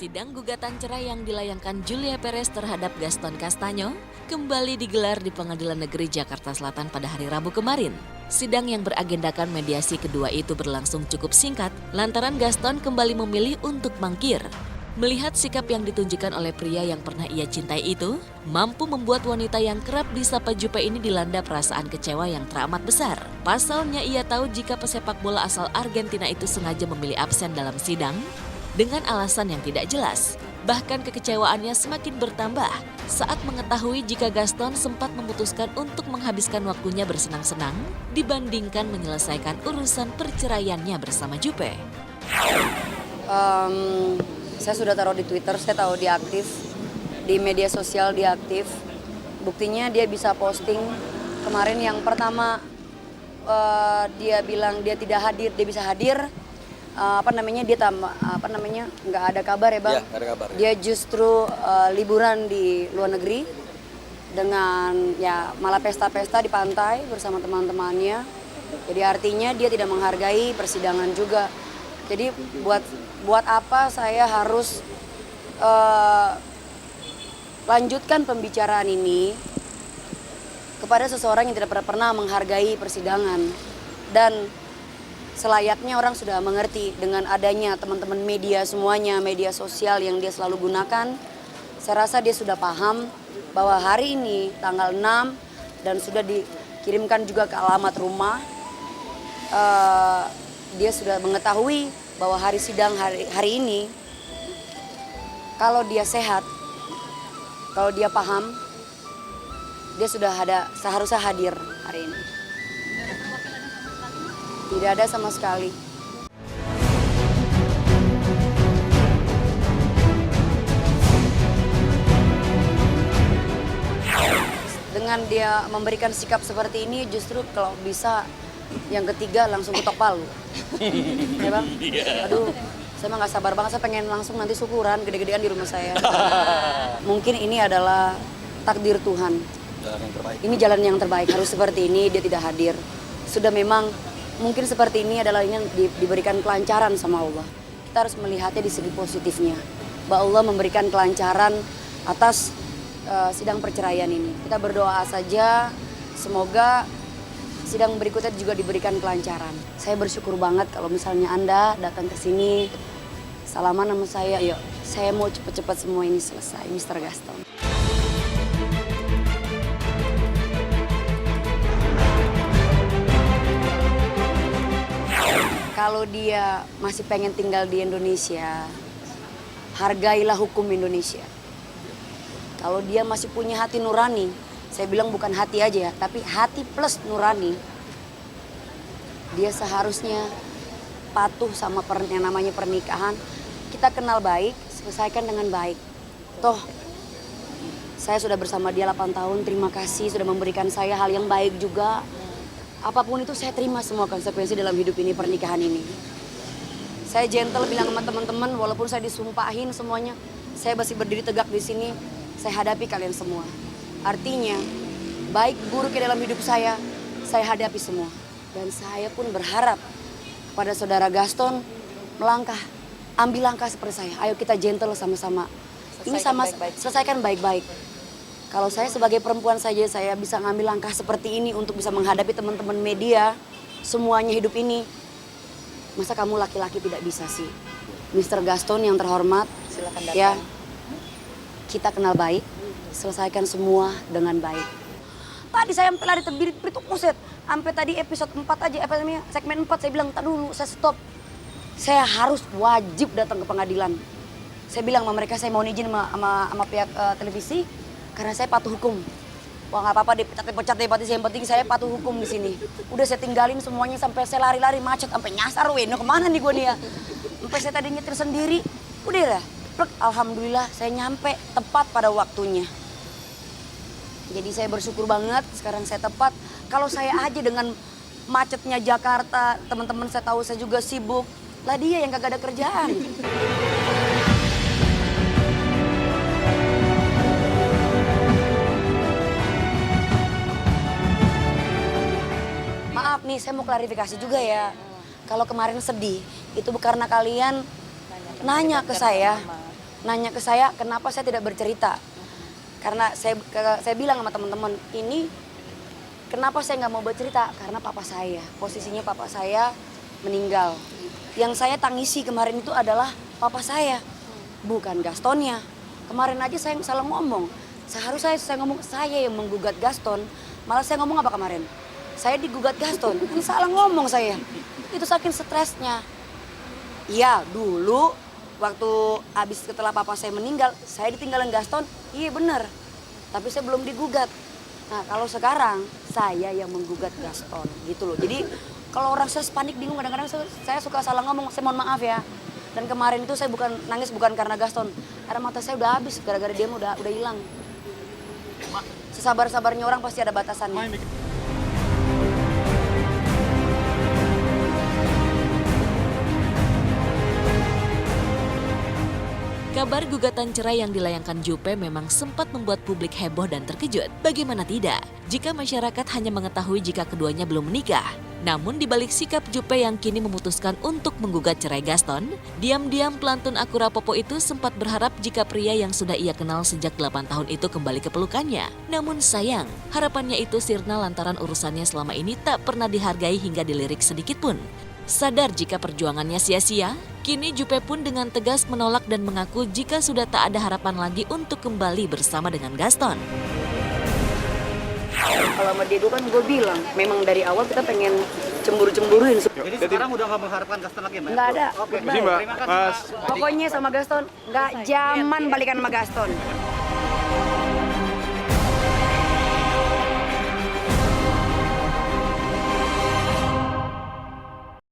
Sidang gugatan cerai yang dilayangkan Julia Perez terhadap Gaston Castanyo kembali digelar di Pengadilan Negeri Jakarta Selatan pada hari Rabu kemarin. Sidang yang beragendakan mediasi kedua itu berlangsung cukup singkat lantaran Gaston kembali memilih untuk mangkir. Melihat sikap yang ditunjukkan oleh pria yang pernah ia cintai itu, mampu membuat wanita yang kerap disapa Jupe ini dilanda perasaan kecewa yang teramat besar. Pasalnya ia tahu jika pesepak bola asal Argentina itu sengaja memilih absen dalam sidang dengan alasan yang tidak jelas. Bahkan kekecewaannya semakin bertambah saat mengetahui jika Gaston sempat memutuskan untuk menghabiskan waktunya bersenang-senang dibandingkan menyelesaikan urusan perceraiannya bersama Jupe. Saya sudah taruh di Twitter, saya tahu dia aktif, di media sosial dia aktif. Buktinya dia bisa posting kemarin yang pertama dia bilang dia tidak hadir, dia bisa hadir. Nggak ada kabar ya bang. Ya, ada kabar. Dia justru liburan di luar negeri dengan ya malah pesta-pesta di pantai bersama teman-temannya. Jadi artinya dia tidak menghargai persidangan juga. Jadi buat apa saya harus lanjutkan pembicaraan ini kepada seseorang yang tidak pernah menghargai persidangan. Dan selayaknya orang sudah mengerti dengan adanya teman-teman media semuanya, media sosial yang dia selalu gunakan. Saya rasa dia sudah paham bahwa hari ini tanggal 6 dan sudah dikirimkan juga ke alamat rumah. Dia sudah mengetahui bahwa hari sidang hari ini, kalau dia sehat, kalau dia paham, dia sudah seharusnya hadir hari ini. Tidak ada sama sekali. Dengan dia memberikan sikap seperti ini, justru kalau bisa yang ketiga langsung ketok palu. Ya bang? Aduh, saya mah gak sabar banget, saya pengen langsung nanti syukuran gede-gedean di rumah saya. Mungkin ini adalah takdir Tuhan. Jalan yang terbaik. Ini jalan yang terbaik, harus seperti ini, dia tidak hadir. Sudah memang mungkin seperti ini adalah ini diberikan kelancaran sama Allah. Kita harus melihatnya di segi positifnya. Bahwa Allah memberikan kelancaran atas sidang perceraian ini. Kita berdoa saja, semoga sidang berikutnya juga diberikan kelancaran. Saya bersyukur banget kalau misalnya Anda datang ke sini, salaman sama saya, yuk. Saya mau cepat-cepat semua ini selesai, Mr. Gaston. Kalau dia masih pengen tinggal di Indonesia, hargailah hukum Indonesia. Kalau dia masih punya hati nurani, saya bilang bukan hati aja ya, tapi hati plus nurani. Dia seharusnya patuh sama yang namanya pernikahan. Kita kenal baik, selesaikan dengan baik. Toh, saya sudah bersama dia 8 tahun, terima kasih sudah memberikan saya hal yang baik juga. Apapun itu saya terima semua konsekuensi dalam hidup ini, pernikahan ini. Saya gentle bilang sama teman-teman, walaupun saya disumpahin semuanya, saya masih berdiri tegak di sini, saya hadapi kalian semua. Artinya, baik buruknya dalam hidup saya hadapi semua. Dan saya pun berharap kepada saudara Gaston ambil langkah seperti saya. Ayo kita gentle sama-sama. Ini selesaikan baik-baik. Kalau saya sebagai perempuan saja saya bisa ngambil langkah seperti ini untuk bisa menghadapi teman-teman media, semuanya hidup ini. Masa kamu laki-laki tidak bisa sih? Mr. Gaston yang terhormat, silakan datang. Ya, kita kenal baik. Selesaikan semua dengan baik. Tadi saya sampai lari terbirit itu kuset. Sampai tadi episode 4 aja, segmen 4 saya bilang, tak dulu, saya stop. Saya harus wajib datang ke pengadilan. Saya bilang sama mereka, saya mau izin sama pihak televisi, karena saya patuh hukum. Wah nggak apa-apa, dipecat deh, yang penting saya patuh hukum di sini. Udah saya tinggalin semuanya sampai saya lari-lari macet, sampai nyasar kemana nih gue nih ya. Sampai saya tadi nyetir sendiri, udah lah. Alhamdulillah saya nyampe tepat pada waktunya. Jadi saya bersyukur banget sekarang saya tepat. Kalau saya aja dengan macetnya Jakarta, teman-teman saya tahu saya juga sibuk. Lah dia yang kagak ada kerjaan. Maaf nih, saya mau klarifikasi juga ya. Kalau kemarin sedih, itu karena kalian nanya ke saya. nanya ke saya kenapa saya tidak bercerita. Karena saya bilang sama teman-teman, ini kenapa saya nggak mau bercerita? Karena papa saya, posisinya papa saya meninggal. Yang saya tangisi kemarin itu adalah papa saya, bukan Gastonnya. Kemarin aja saya salah ngomong. Seharusnya saya ngomong saya yang menggugat Gaston, malah saya ngomong apa kemarin? Saya digugat Gaston, ini salah ngomong saya. Itu saking stresnya. Iya, dulu waktu habis setelah papa saya meninggal, saya ditinggalin Gaston, iya bener. Tapi saya belum digugat. Nah kalau sekarang, saya yang menggugat Gaston gitu loh. Jadi kalau orang saya panik bingung, kadang-kadang saya suka salah ngomong, saya mohon maaf ya. Dan kemarin itu saya nangis bukan karena Gaston, karena mata saya udah habis, gara-gara dia udah hilang. Sesabar-sabarnya orang pasti ada batasannya. Kabar gugatan cerai yang dilayangkan Juppe memang sempat membuat publik heboh dan terkejut. Bagaimana tidak jika masyarakat hanya mengetahui jika keduanya belum menikah? Namun di balik sikap Juppe yang kini memutuskan untuk menggugat cerai Gaston, diam-diam pelantun Akura Popo itu sempat berharap jika pria yang sudah ia kenal sejak 8 tahun itu kembali ke pelukannya. Namun sayang, harapannya itu sirna lantaran urusannya selama ini tak pernah dihargai hingga dilirik sedikit pun. Sadar jika perjuangannya sia-sia, kini Juppe pun dengan tegas menolak dan mengaku jika sudah tak ada harapan lagi untuk kembali bersama dengan Gaston. Kalau sama dia dulu kan gue bilang, memang dari awal kita pengen cemburu-cemburuin. Jadi sekarang udah nggak mengharapkan Gaston lagi, Mbak? Nggak ada. Oke, Terima kasih, Mbak. Pokoknya sama Gaston, nggak zaman balikan sama Gaston.